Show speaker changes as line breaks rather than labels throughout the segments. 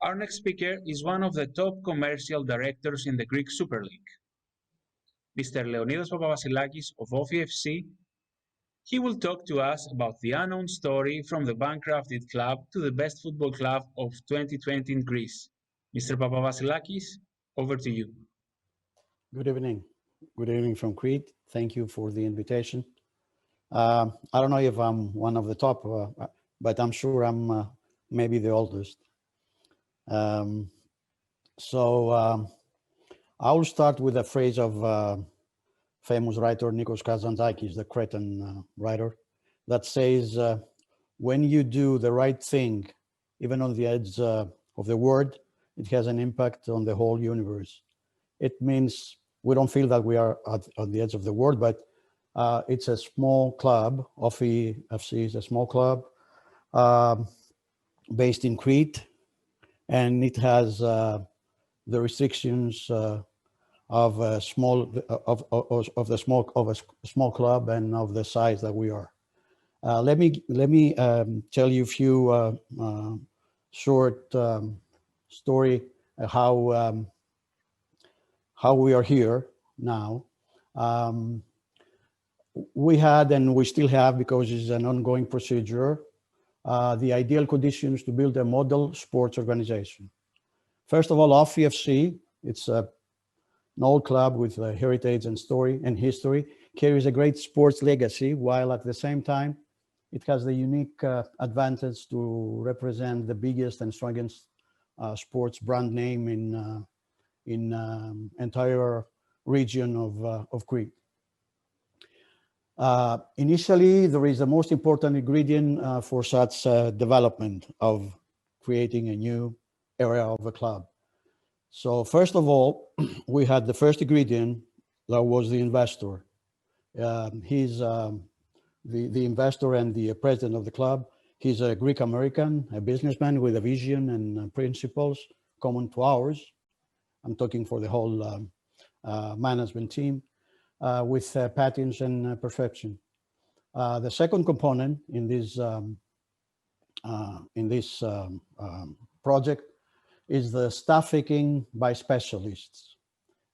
Our next speaker is one of the top commercial directors in the Greek Super League, Mr. Leonidas Papavasilakis of OFI FC. He will talk to us about the unknown story from the bankrupted club to the best football club of 2020 in Greece. Mr. Papavasilakis, over to you.
Good evening. Good evening from Crete. Thank you for the invitation. I don't know if I'm one of the top, but I'm sure I'm maybe the oldest. I will start with a phrase of famous writer Nikos Kazantzakis, the Cretan writer, that says, when you do the right thing, even on the edge of the world, it has an impact on the whole universe. It means we don't feel that we are on the edge of the world, but it's a small club. OFI FC is a small club based in Crete, and it has the restrictions of a small club and of the size that we are. Let me tell you a few short story how we are here now. We had, and we still have, because it's an ongoing procedure, the ideal conditions to build a model sports organization. First of all, OFI FC, it's an old club with heritage and story and history, carries a great sports legacy, while at the same time, it has the unique advantage to represent the biggest and strongest sports brand name in entire region of Crete. Initially, there is the most important ingredient for such development of creating a new area of a club. So first of all, we had the first ingredient, that was the investor. He's the investor and the president of the club. He's a Greek American, a businessman with a vision and principles common to ours. I'm talking for the whole management team, with patents and perfection. The second component in this project is the staffing by specialists,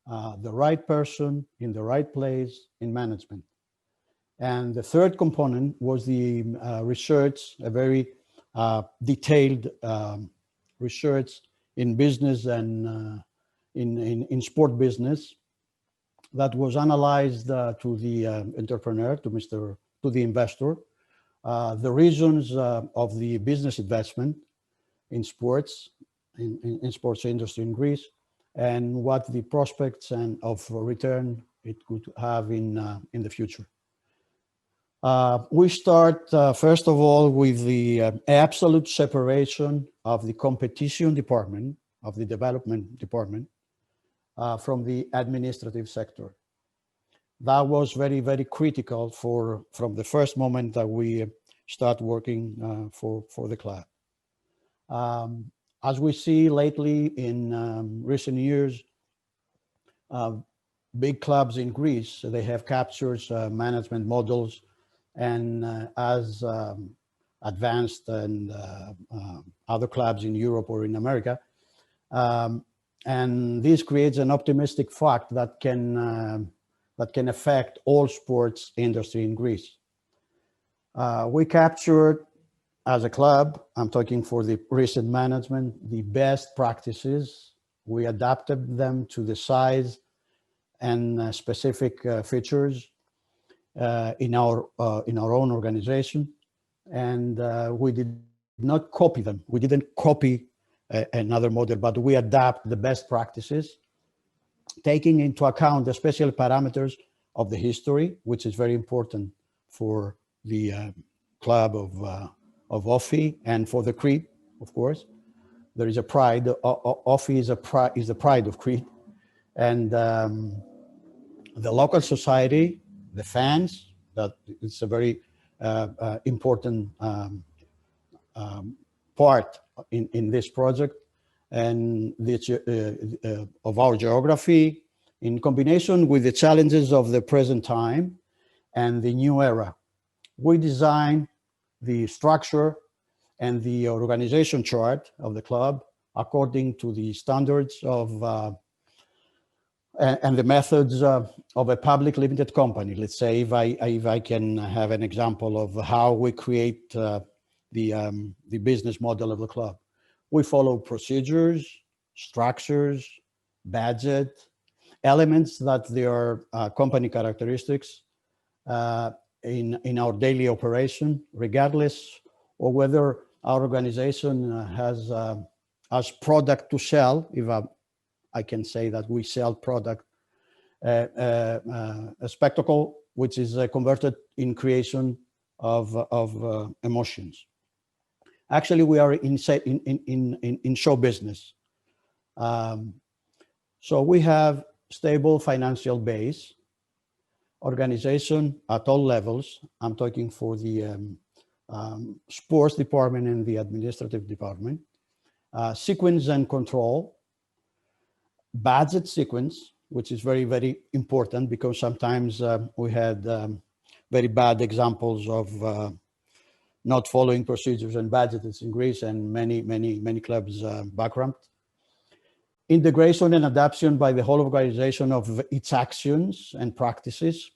the right person in the right place in management. And the third component was the research, a very detailed research in business and in sport business that was analyzed to the entrepreneur, to the investor, the reasons of the business investment in sports, in sports industry in Greece, and what the prospects and of return it could have in the future. We start first of all with the absolute separation of the competition department, of the development department, from the administrative sector. That was very, very critical from the first moment that we start working for the club. As we see lately in recent years, big clubs in Greece, they have captured management models and as advanced and other clubs in Europe or in America. And this creates an optimistic fact that can affect all sports industry in Greece. We captured, as a club, I'm talking for the recent management, the best practices. We adapted them to the size and specific features in our own organization, and we did not copy them. We didn't copy another model, but we adapt the best practices, taking into account the special parameters of the history, which is very important for the club of OFI and for the Crete, of course. There is a pride. OFI is the pride of Crete, and the local society, the fans. That it's a very important part in this project, and of our geography, in combination with the challenges of the present time and the new era. We design the structure and the organization chart of the club according to the standards of and the methods of a public limited company. Let's say if I can have an example of how we create the business model of the club. We follow procedures, structures, budget, elements that they are company characteristics in our daily operation, regardless of whether our organization has product to sell. If I can say that we sell product, a spectacle which is converted in creation of emotions. Actually, we are in show business. So we have stable financial base, organization at all levels. I'm talking for the sports department and the administrative department. Sequence and control, budget sequence, which is very, very important because sometimes we had very bad examples of not following procedures and budgets in Greece, and many clubs bankrupt. Integration and adaptation by the whole organization of its actions and practices,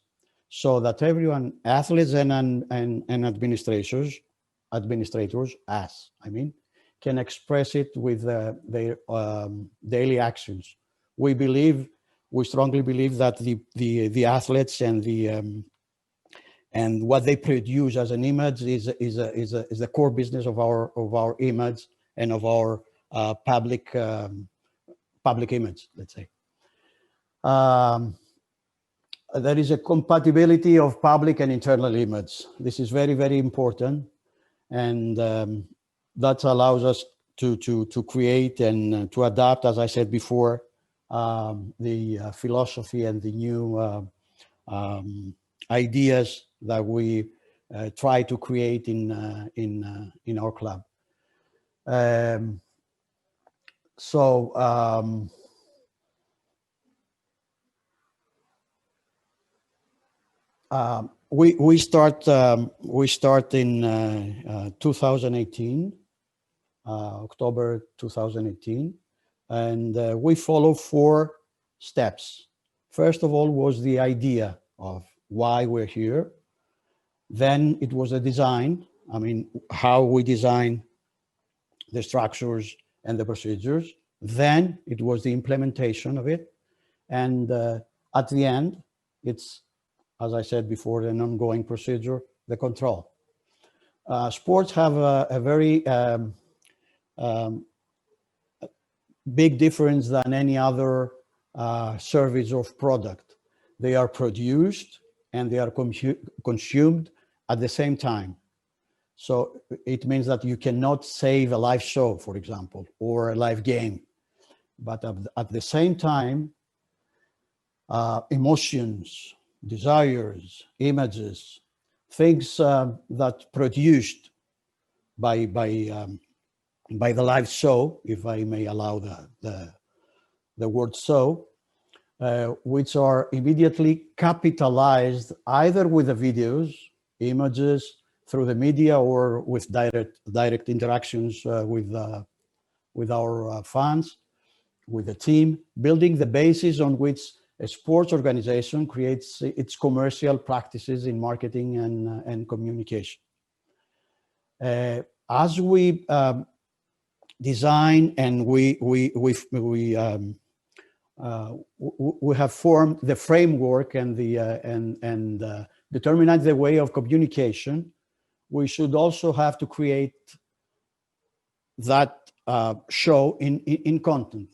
so that everyone, athletes and administrators, us, I mean, can express it with their daily actions. We strongly believe that the athletes and what they produce as an image is the core business of our image and of our public image, let's say. There is a compatibility of public and internal image. This is very, very important, and that allows us to create and to adapt, as I said before, the philosophy and the new ideas that we try to create in our club. We start in 2018, October 2018, and we follow 4 steps. First of all was the idea of why we're here. Then it was a design, I mean, how we design the structures and the procedures. Then it was the implementation of it. And at the end, it's, as I said before, an ongoing procedure, the control. Sports have a very big difference than any other service or product. They are produced and they are consumed at the same time. So it means that you cannot save a live show, for example, or a live game. But at the same time, emotions, desires, images, things that produced by the live show, if I may allow the word so, which are immediately capitalized either with the videos, images, through the media, or with direct interactions with our fans, with the team, building the basis on which a sports organization creates its commercial practices in marketing and communication. As we design and we have formed the framework and determined the way of communication, we should also have to create that show in content.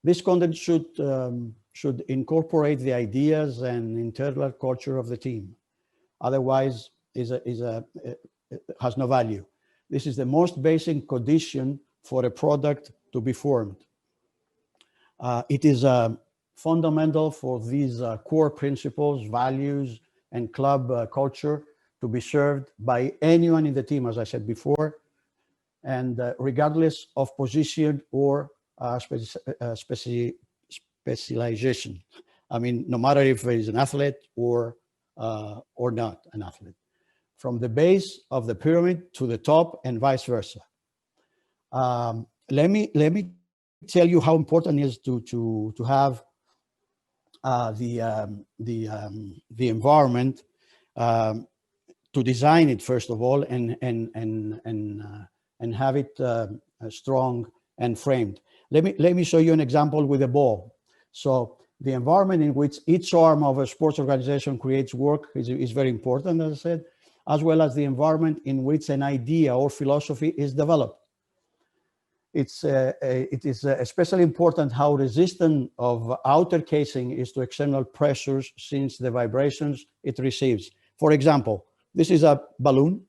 This content should incorporate the ideas and internal culture of the team. Otherwise, has no value. This is the most basic condition for a product to be formed. It is fundamental for these core principles, values, and club culture to be served by anyone in the team, as I said before, and regardless of position or specialization. I mean, no matter if he's an athlete or not an athlete, from the base of the pyramid to the top and vice versa. Let me tell you how important it is to have the environment, to design it first of all, and have it strong and framed. Let me show you an example with a ball. So the environment in which each arm of a sports organization creates work is very important, as I said, as well as the environment in which an idea or philosophy is developed. It is especially important how resistant of outer casing is to external pressures, since the vibrations it receives. For example, this is a balloon.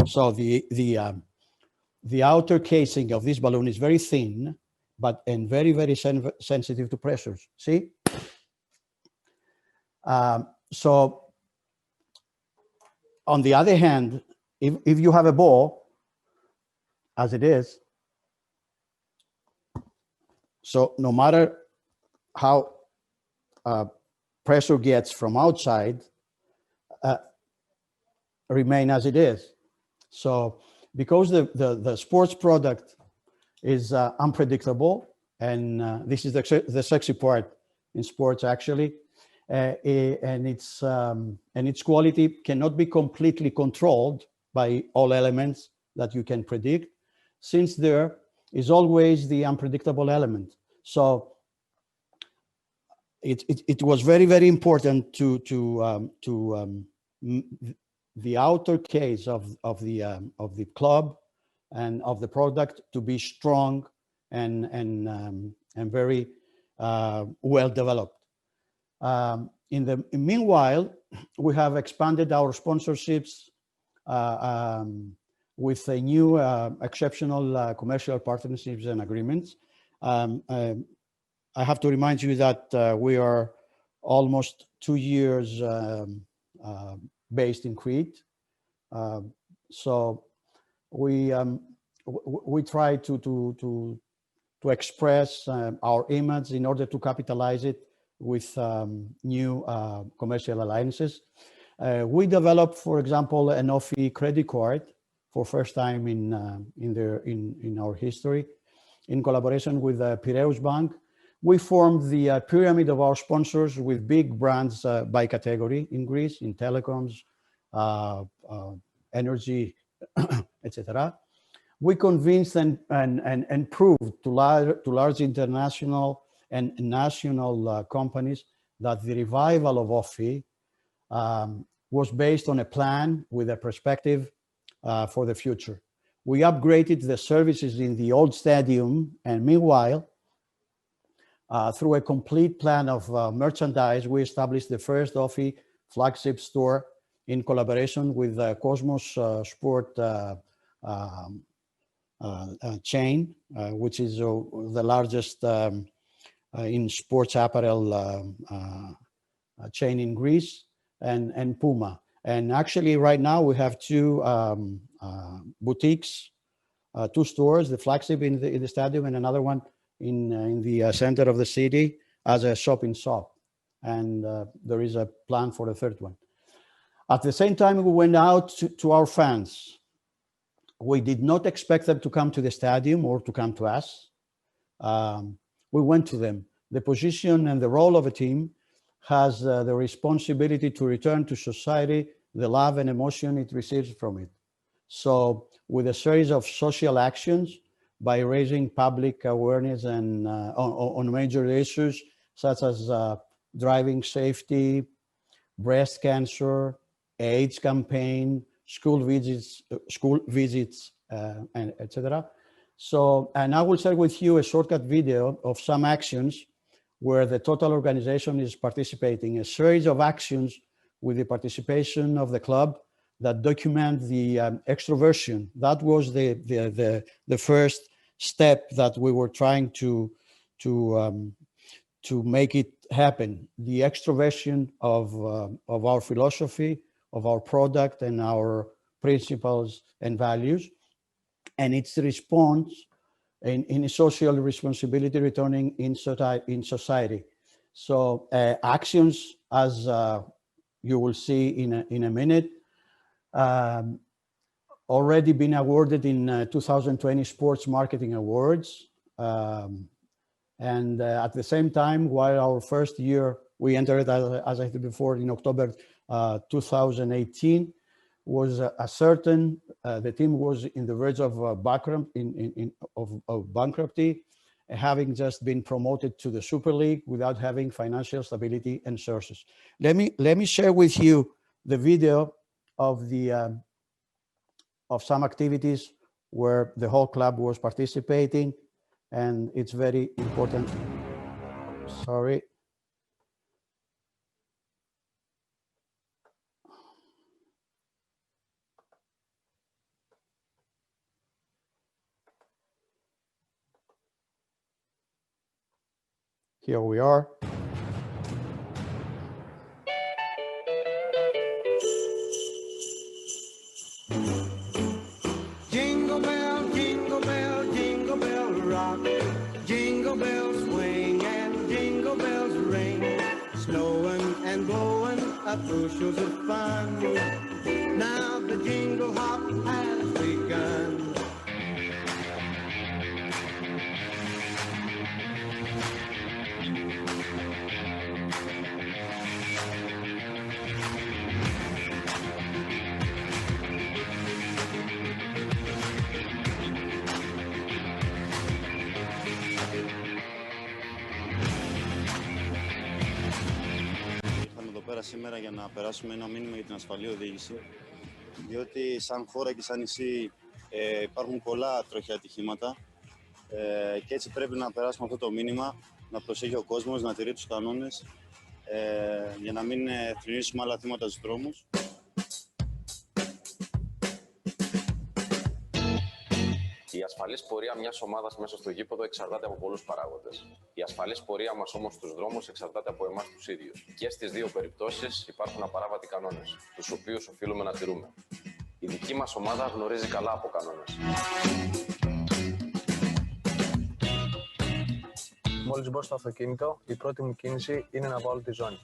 So the outer casing of this balloon is very thin, and very, very sensitive to pressures. See? So on the other hand, if you have a ball, as it is, so no matter how pressure gets from outside, remain as it is. So because the sports product is unpredictable, and this is the sexy part in sports, actually, and its quality cannot be completely controlled by all elements that you can predict, since there is always the unpredictable element. So it was very, very important to the outer case of the club and of the product to be strong and very well developed. Meanwhile, we have expanded our sponsorships with a new exceptional commercial partnerships and agreements. I have to remind you that we are almost 2 years based in Crete. So we try to express our image in order to capitalize it with new commercial alliances. We developed, for example, an OFI credit card for first time in our history, in collaboration with Piraeus Bank. We formed the pyramid of our sponsors with big brands by category in Greece, in telecoms, energy, etc. We convinced and proved to large international and national companies that the revival of OFI was based on a plan with a perspective for the future. We upgraded the services in the old stadium, and meanwhile, through a complete plan of merchandise, we established the first OFI flagship store in collaboration with Cosmos Sport chain, which is the largest in sports apparel chain in Greece, and Puma. And actually right now we have two boutiques, two stores, the flagship in the stadium and another one in the center of the city as a shop-in-shop. And there is a plan for the third one. At the same time, we went out to our fans. We did not expect them to come to the stadium or to come to us. We went to them. The position and the role of a team has the responsibility to return to society the love and emotion it receives from it. So with a series of social actions, by raising public awareness and on major issues such as driving safety, breast cancer, AIDS campaign, school visits, and etc. So, and I will share with you a shortcut video of some actions where the total organization is participating, a series of actions with the participation of the club that document the extroversion. That was the first step that we were trying to make it happen. The extroversion of our philosophy, of our product, and our principles and values, and its response in social responsibility returning in society. So actions, as you will see in a minute, already been awarded in 2020 Sports Marketing Awards. And at the same time, while our first year, we entered, as I said before, in October 2018, was certain, the team was in the verge of bankruptcy, having just been promoted to the Super League without having financial stability and sources. Let me share with you the video of the of some activities where the whole club was participating, and it's very important. Sorry. Here we are.
Jingle bell, jingle bell, jingle bell rock. Jingle bells swing and jingle bells ring. Snowing and blowing up bushels of fun. Now the jingle hop has begun.
Σήμερα για να περάσουμε ένα μήνυμα για την ασφαλή οδήγηση, διότι σαν χώρα και σαν νησί υπάρχουν πολλά τροχαία ατυχήματα και έτσι πρέπει να περάσουμε αυτό το μήνυμα, να προσέχει ο κόσμος, να τηρεί τους κανόνες για να μην θρηνήσουμε άλλα θύματα στους δρόμους.
Η ασφαλής πορεία μιας ομάδας μέσα στο γήπεδο εξαρτάται από πολλούς παράγοντες. Η ασφαλής πορεία μας όμως στους δρόμους εξαρτάται από εμάς τους ίδιους. Και στις δύο περιπτώσεις υπάρχουν απαράβατοι κανόνες, τους οποίους οφείλουμε να τηρούμε. Η δική μας ομάδα γνωρίζει καλά από κανόνες.
Μόλις μπω στο αυτοκίνητο, η πρώτη μου κίνηση είναι να βάλω τη ζώνη.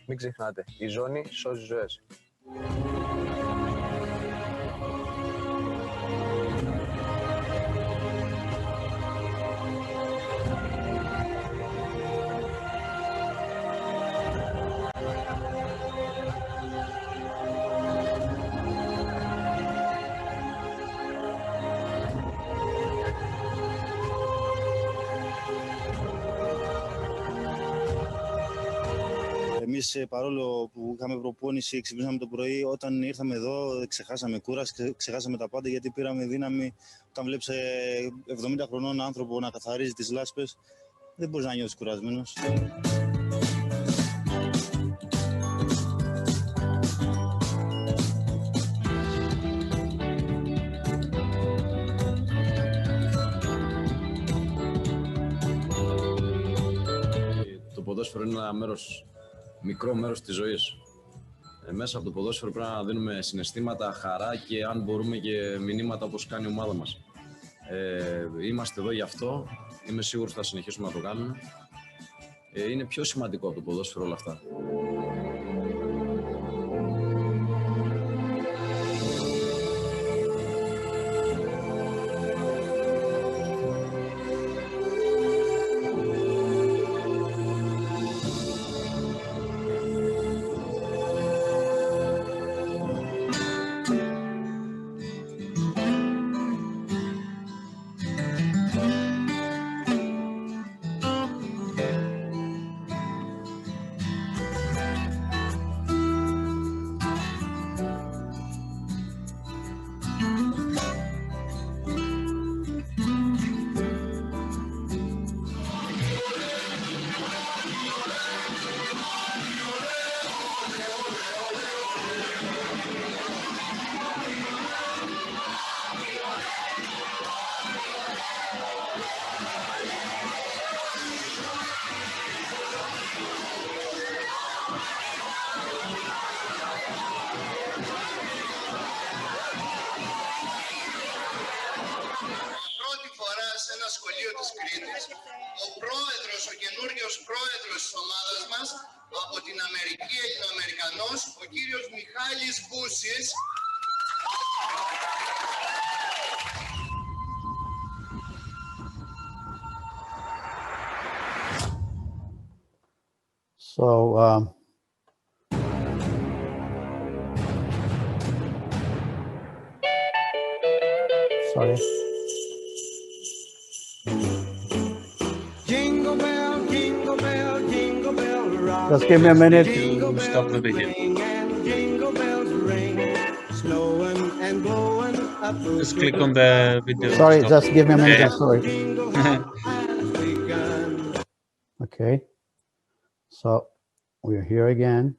Μην ξεχνάτε, η ζώνη σώζει ζωές.
Εμείς, παρόλο που είχαμε προπόνηση, ξυπνήσαμε το πρωί, όταν ήρθαμε εδώ ξεχάσαμε κούραση, ξεχάσαμε τα πάντα, γιατί πήραμε δύναμη. Όταν βλέπεις 70 χρονών άνθρωπο να καθαρίζει τις λάσπες, δεν μπορείς να νιώθεις κουρασμένος.
Το ποδόσφαιρο είναι ένα μικρό μέρος της ζωής. Μέσα από το ποδόσφαιρο πρέπει να δίνουμε συναισθήματα, χαρά και αν μπορούμε και μηνύματα όπως κάνει η ομάδα μας. Είμαστε εδώ γι' αυτό. Είμαι σίγουρος ότι θα συνεχίσουμε να το κάνουμε. Είναι πιο σημαντικό από το ποδόσφαιρο όλα αυτά.
ο καινούριος πρόεδρος της ομάδας μας από την Αμερική, Ελληνοαμερικανός, ο κύριος Μιχάλης Μπούσης.
So sorry.
Jingle bell, jingle bell, jingle bell rock.
Just give me a minute.
Jingle
To stop the
bells
video.
ring and jingle bells ring. Snowing and blowing up
Just click on the video.
Sorry,
to stop.
just give me a minute.
Okay.
I'm sorry.
Jingle hop has begun.
Okay. So we're here again.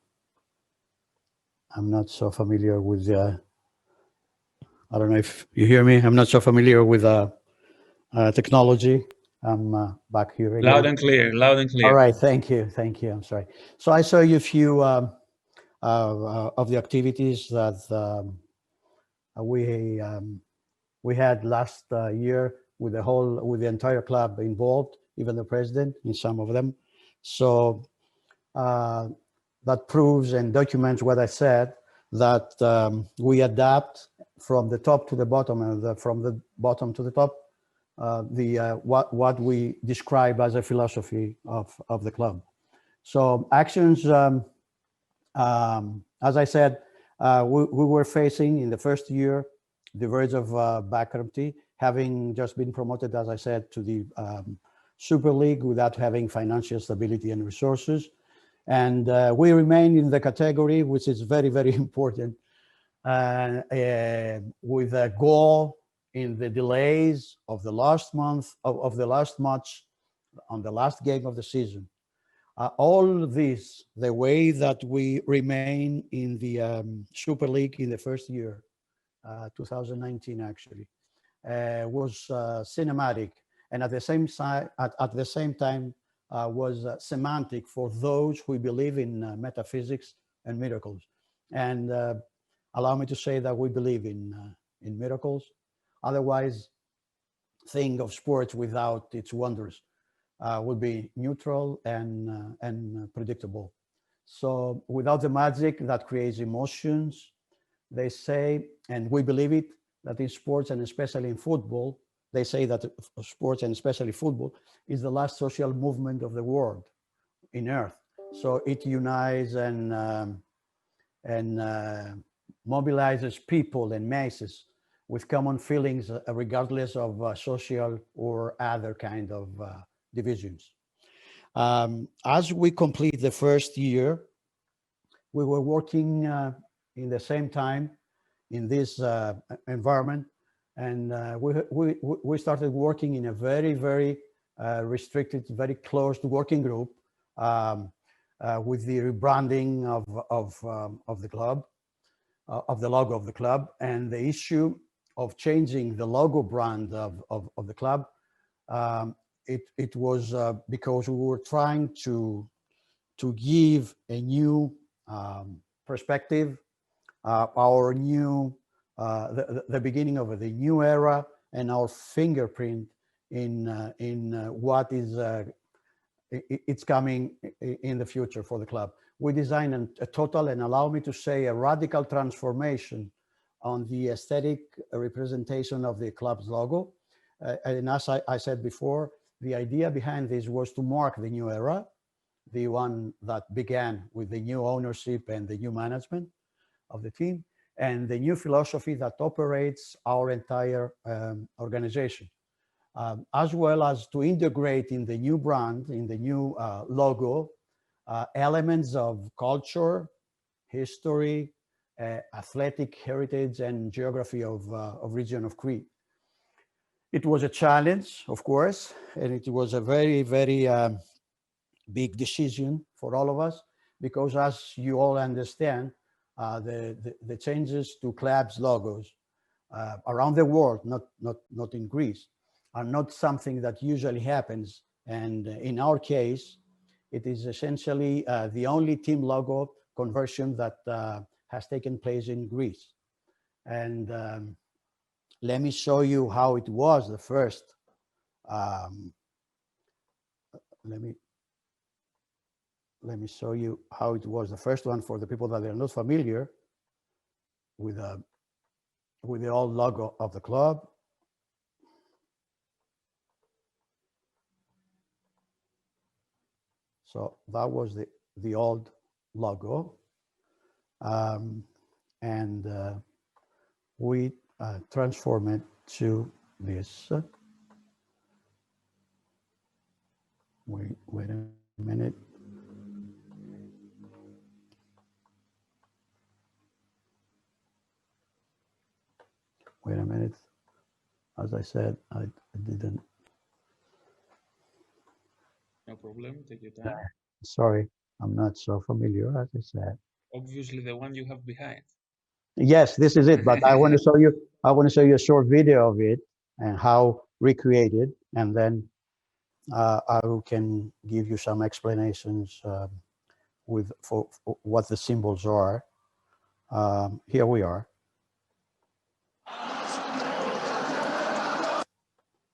I'm not so familiar with I don't know if you hear me. I'm not so familiar with technology. I'm back here again.
Loud and clear. Loud and clear.
All right. Thank you. Thank you. I'm sorry. So I saw you a few of the activities that we had last year with the entire club involved, even the president in some of them. So that proves and documents what I said, that we adapt from the top to the bottom and from the bottom to the top, what we describe as a philosophy of the club. So actions, as I said, we were facing in the first year the verge of bankruptcy, having just been promoted, as I said, to the Super League without having financial stability and resources. And we remain in the category, which is very, very important, with a goal in the delays of the last month, of the last match, on the last game of the season. All this, the way that we remain in the Super League in the first year, 2019 actually, was cinematic, and at the same time was semantic for those who believe in metaphysics and miracles. And allow me to say that we believe in miracles. Otherwise, think of sports without its wonders. Would be neutral and predictable. So without the magic that creates emotions, they say, and we believe it, that in sports and especially in football, they say that sports and especially football is the last social movement of the world in Earth. So it unites and mobilizes people and masses with common feelings, regardless of social or other kind of divisions. As we complete the first year, we were working in the same time in this environment, and we started working in a very, very restricted, very closed working group with the rebranding of the club, of the logo of the club, and the issue of changing the logo brand of the club. It was because we were trying to give a new perspective, our new the beginning of the new era, and our fingerprint in what is it's coming in the future for the club. We designed a total, and allow me to say, a radical transformation on the aesthetic representation of the club's logo. And as I said before, the idea behind this was to mark the new era, the one that began with the new ownership and the new management of the team, and the new philosophy that operates our entire organization, as well as to integrate in the new brand, in the new logo, elements of culture, history, athletic heritage, and geography of region of Crete. It was a challenge, of course, and it was a very, very big decision for all of us, because as you all understand, the changes to clubs' logos around the world, not in Greece, are not something that usually happens. And in our case, it is essentially the only team logo conversion that has taken place in Greece. And let me show you how it was the first. Let me show you how it was the first one for the people that are not familiar with the old logo of the club. So that was the old logo, and we transform it to this. Wait a minute. Wait a minute. As I said, I didn't.
No problem, take your time.
Sorry, I'm not so familiar, as I said.
Obviously the one you have behind.
Yes, this is it, but I want to show you, a short video of it and how recreated, and then I can give you some explanations for what the symbols are. Here we are.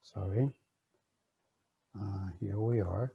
Sorry. Here we are.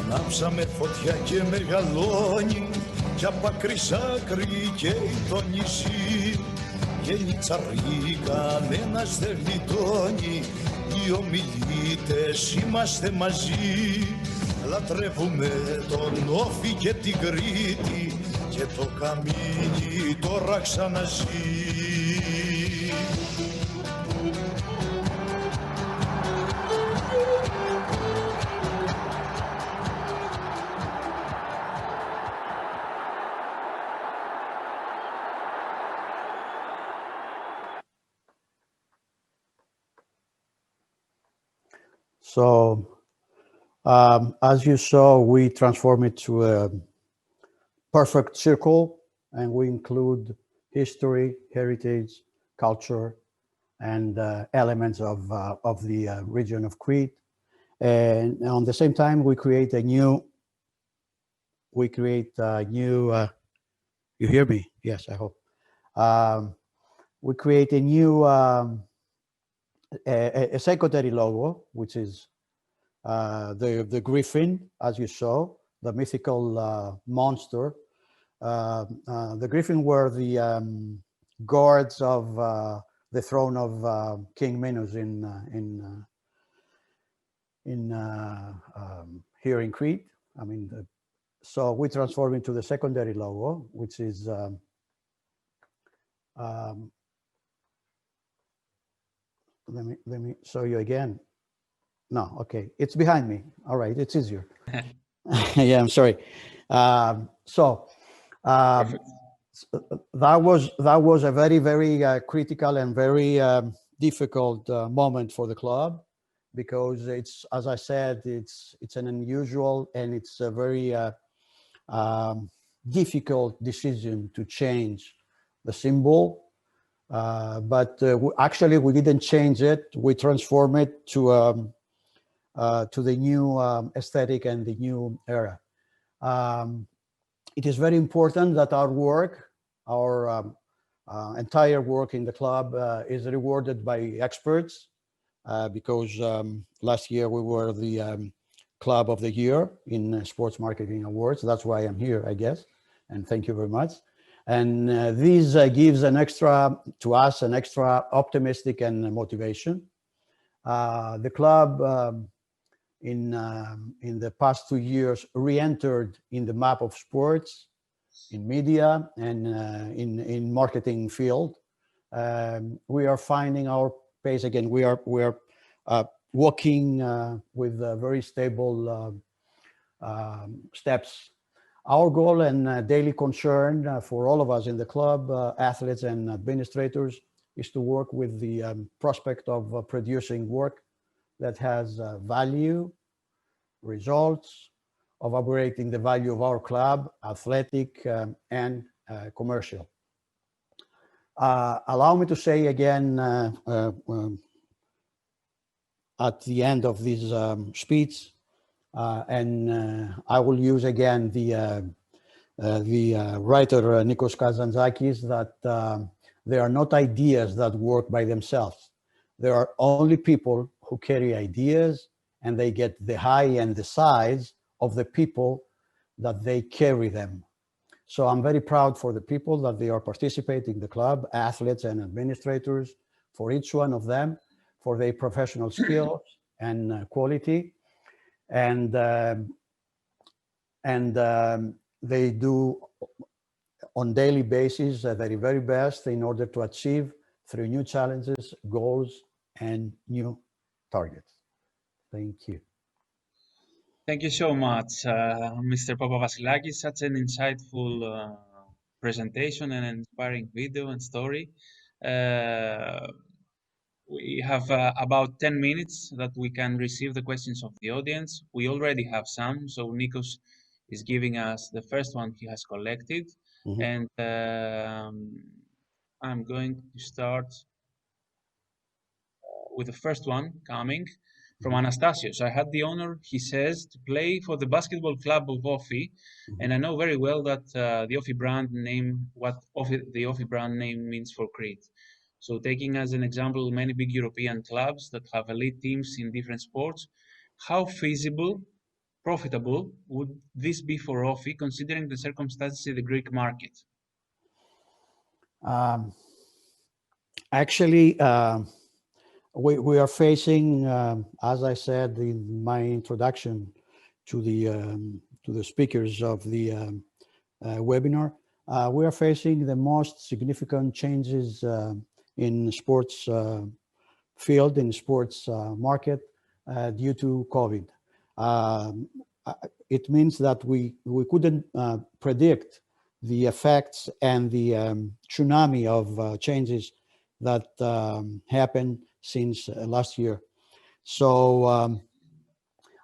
Ανάψαμε φωτιά και μεγαλώνει κι απ' άκρη σ' άκρη καίει το νησί. Γέννη τσαρλί κανένας δεν γλιτώνει, οι ομιλίτες είμαστε μαζί. Λατρεύουμε τον Όφη και την Κρήτη και το καμίνι τώρα ξαναζεί.
So, as you saw, we transform it to a perfect circle, and we include history, heritage, culture, and elements of the region of Crete. And on the same time, we create a new. You hear me? Yes, I hope. We create a new. A secondary logo, which is the griffin, as you saw, the mythical monster. The griffin were the guards of the throne of King Minos here in Crete. I mean, so we transform into the secondary logo, which is let me show you again. No, okay, it's behind me. All right, it's easier. Yeah, I'm sorry. That was a very, very critical and very difficult moment for the club, because it's, as I said, it's an unusual and it's a very difficult decision to change the symbol. But actually, we didn't change it. We transform it to the new aesthetic and the new era. It is very important that our work, our entire work in the club, is rewarded by experts, because last year we were the Club of the Year in Sports Marketing Awards. That's why I'm here, I guess. And thank you very much. And this gives an extra, to us, an extra optimistic and motivation. The club in the past 2 years re-entered in the map of sports, in media, and in marketing field. We are finding our pace. Again, we are walking with very stable steps. Our goal and daily concern for all of us in the club, athletes and administrators, is to work with the prospect of producing work that has value, results, of operating the value of our club, athletic and commercial. Allow me to say again at the end of this speech, and I will use again the writer Nikos Kazantzakis, that there are not ideas that work by themselves. There are only people who carry ideas, and they get the high and the size of the people that they carry them. So I'm very proud for the people that they are participating in the club, athletes and administrators, for each one of them, for their professional skills and quality. And they do on daily basis their very best in order to achieve through new challenges, goals, and new targets. Thank you.
Thank you so much, Mr. Papavasilakis. Such an insightful presentation and inspiring video and story. We have about 10 minutes that we can receive the questions of the audience. We already have some, so Nikos is giving us the first one he has collected. And I'm going to start with the first one coming from Anastasios. I had the honor, he says, to play for the basketball club of OFI, and I know very well that the OFI brand name, what the OFI brand name means for Crete. So taking as an example many big European clubs that have elite teams in different sports, how feasible, profitable would this be for OFI, considering the circumstances in the Greek market?
Actually, we are facing, as I said in my introduction to the speakers of the webinar, we are facing the most significant changes in sports field, in sports market due to COVID. It means that we couldn't predict the effects and the tsunami of changes that happened since last year. So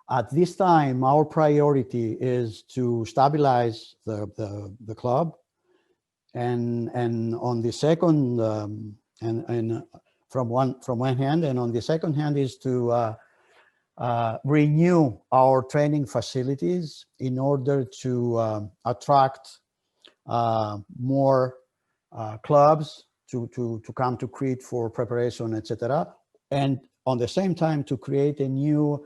at this time, our priority is to stabilize the club, and on the second and from one hand, and on the second hand is to renew our training facilities in order to attract more clubs to come to Crete for preparation, etc. And on the same time to create a new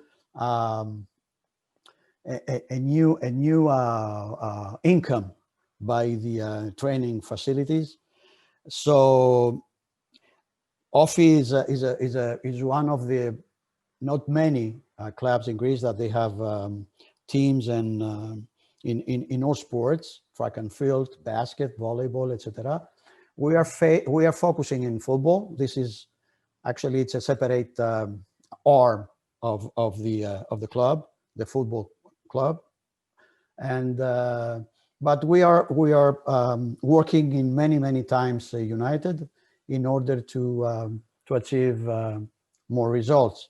income by the training facilities. So OFI is one of the not many clubs in Greece that they have teams and in all sports, track and field, basket, volleyball, etc. We are focusing in football. This is actually, it's a separate arm of the club, the football club, and but we are working in many times united in order to achieve more results.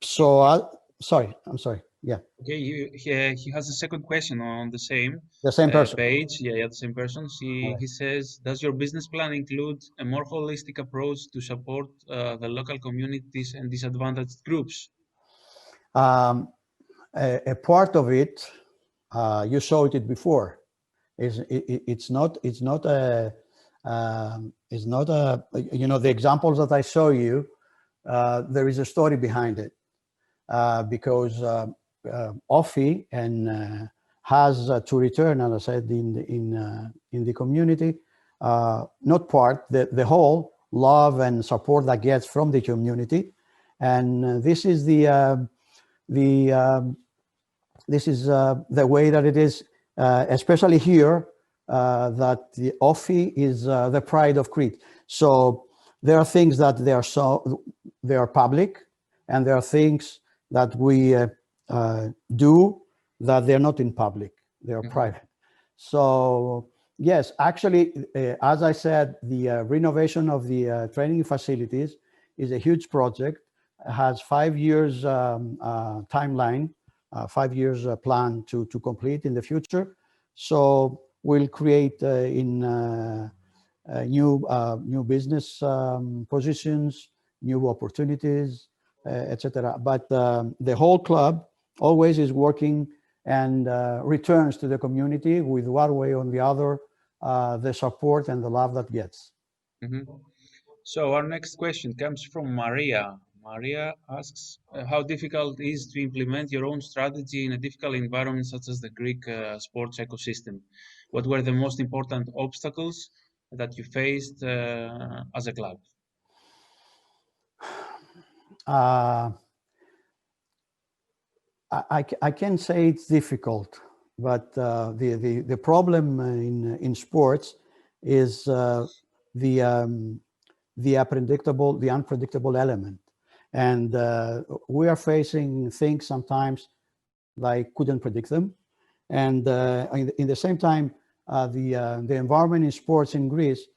So sorry, I'm sorry. Yeah.
Okay, he has a second question on the same
person.
Page. Yeah, the same person. He says, does your business plan include a more holistic approach to support the local communities and disadvantaged groups?
A part of it, you showed it before. It's not a you know, the examples that I show you. There is a story behind it, because OFI and has to return, as I said, in the community, not part, the whole love and support that gets from the community, and this is the way that it is, especially here, that the OFI is the pride of Crete. So there are things that they are public, and there are things that we do that they're not in public, they are private. So yes, actually, as I said, the renovation of the training facilities is a huge project. It has 5 years timeline, 5 years plan to complete in the future. So we'll create new business positions, new opportunities, etc. But the whole club always is working and returns to the community with one way or the other the support and the love that gets.
So our next question comes from Maria. Maria asks, how difficult is to implement your own strategy in a difficult environment such as the Greek sports ecosystem? What were the most important obstacles that you faced as a club?
I can say it's difficult, but the problem in sports is the unpredictable element, and we are facing things sometimes like couldn't predict them, and in the same time the environment in sports in Greece,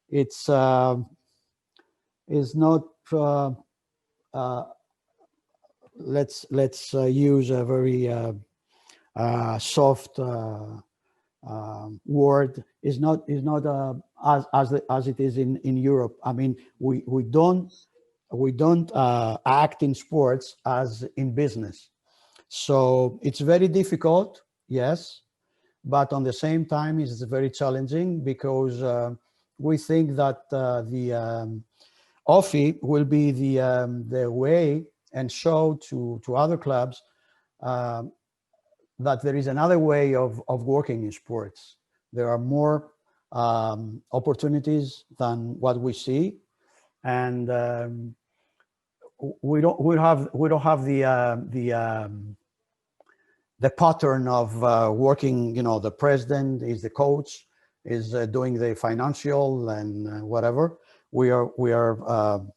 it's is not let's use a very soft word, is not as it is in Europe. I mean, we don't act in sports as in business, so it's very difficult, yes, but on the same time it's very challenging because we think that the OFI will be the way and show to other clubs that there is another way of working in sports. There are more opportunities than what we see, and we don't have the pattern of working. You know, the president is the coach, is doing the financial and whatever. We are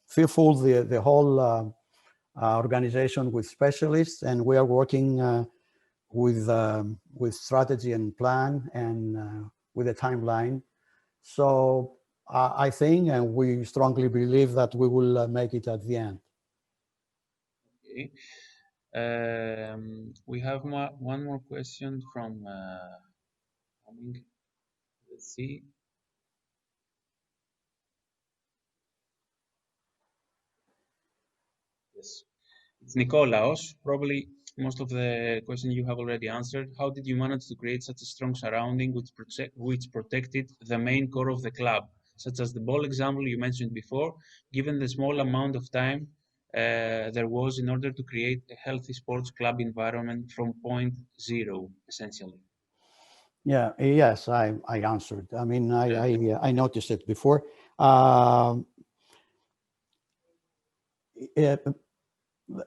fearful the whole organization with specialists, and we are working with strategy and plan and with a timeline. So I think, and we strongly believe that we will make it at the end.
Okay. We have one more question from let's see. Yes, it's Nikolaos. Probably most of the questions you have already answered. How did you manage to create such a strong surrounding which protected the main core of the club, such as the ball example you mentioned before, given the small amount of time there was in order to create a healthy sports club environment from point zero, essentially?
Yeah, yes, I answered. I mean, I noticed it before.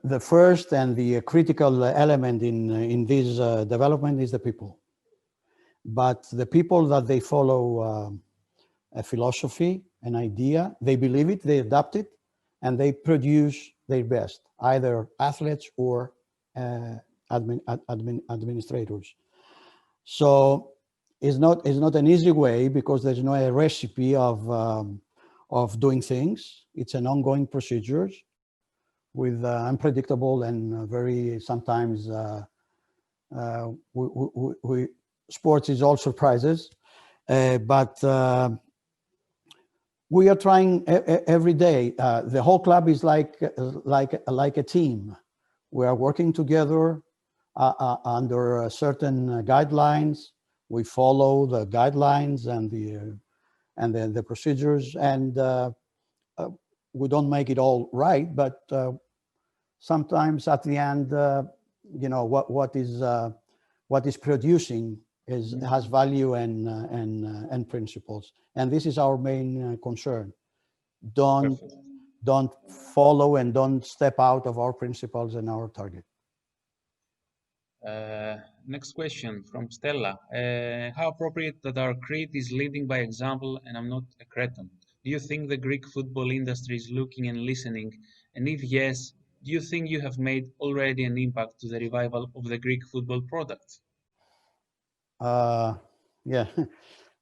The first and the critical element in this development is the people. But the people that they follow a philosophy, an idea, they believe it, they adapt it, and they produce their best, either athletes or administrators. So it's not an easy way because there's no a recipe of doing things. It's an ongoing procedure with unpredictable and very sometimes sports is all surprises, but we are trying every day. The whole club is like a team. We are working together under certain guidelines. We follow the guidelines and the procedures, and we don't make it all right, but sometimes at the end, you know, what is producing has value and principles, and this is our main concern. Don't follow and don't step out of our principles and our target.
Next question from Stella. How appropriate that our Crete is leading by example and I'm not a Cretan? do you think the Greek football industry is looking and listening? And if yes, do you think you have made already an impact to the revival of the Greek football product?
Yeah,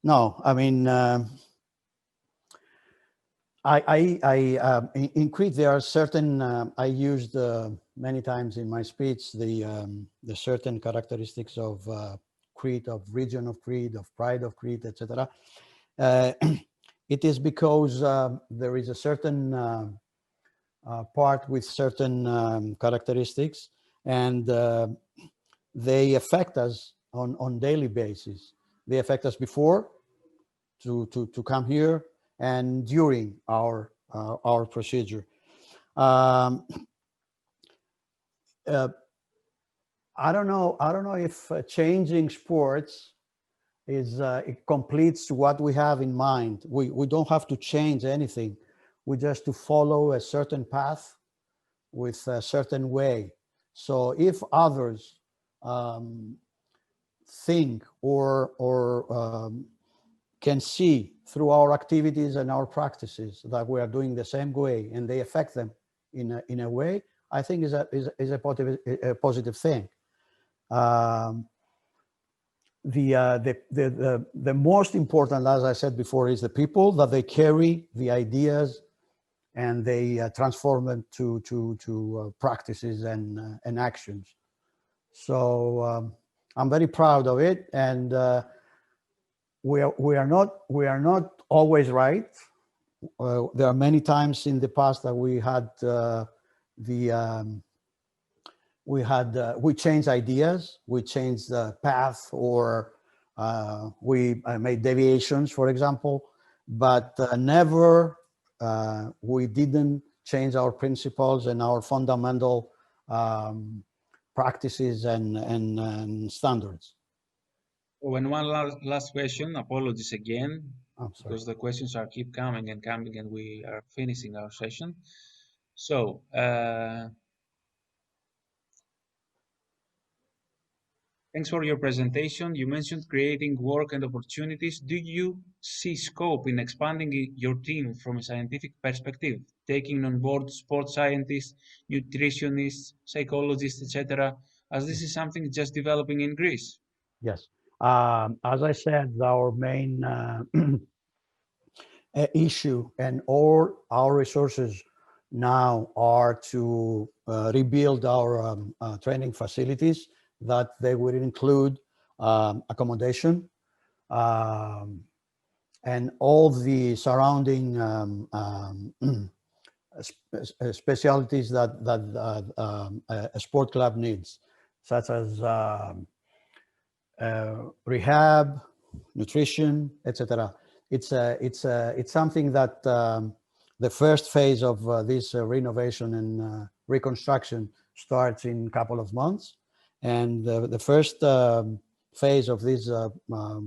no, I mean, in Crete, there are certain, I used many times in my speech, the certain characteristics of Crete, of region of Crete, of pride of Crete, etc. It is because there is a certain part with certain characteristics, and they affect us on daily basis. They affect us before to come here and during our procedure. I don't know if changing sports is it completes what we have in mind. We don't have to change anything. We just to follow a certain path with a certain way. So if others think or can see through our activities and our practices that we are doing the same way, and they affect them in a way, I think is a positive thing. The most important, as I said before, is the people, that they carry the ideas and they transform them to practices and actions. So I'm very proud of it, and we are not always right. There are many times in the past that we changed ideas, we changed the path, or we made deviations, for example, but never we didn't change our principles and our fundamental practices and standards.
Oh, and one last question. Apologies again,
because
the questions keep coming and coming, and we are finishing our session. So, thanks for your presentation. You mentioned creating work and opportunities. Do you see scope in expanding your team from a scientific perspective, taking on board sports scientists, nutritionists, psychologists, etc., as this is something just developing in Greece?
Yes. As I said, our main issue and all our resources now are to rebuild our training facilities, that they would include accommodation and all the surrounding specialties that a sport club needs, such as rehab, nutrition, etc. It's something that the first phase of this renovation and reconstruction starts in a couple of months, and the first phase of this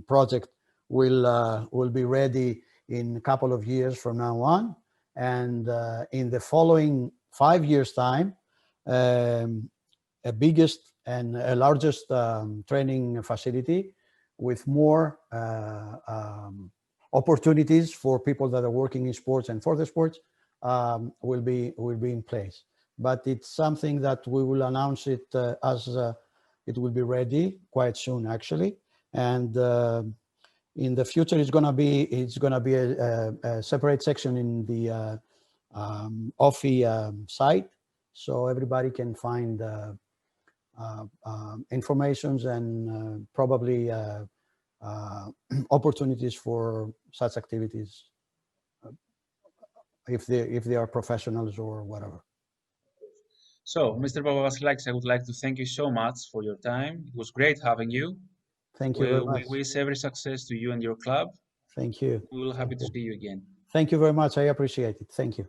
project will be ready in a couple of years from now on, and in the following 5 years' time, a biggest and a largest training facility with more opportunities for people that are working in sports and for the sports will be in place. But it's something that we will announce it as it will be ready quite soon, actually. And in the future, it's gonna be a separate section in the OFI site, so everybody can find informations and probably opportunities for such activities if they are professionals or whatever.
So, Mr. Papavasilakis, I would like to thank you so much for your time. It was great having you.
Thank you very much.
We wish every success to you and your club.
Thank you.
We will be happy to see you again.
Thank you very much. I appreciate it. Thank you.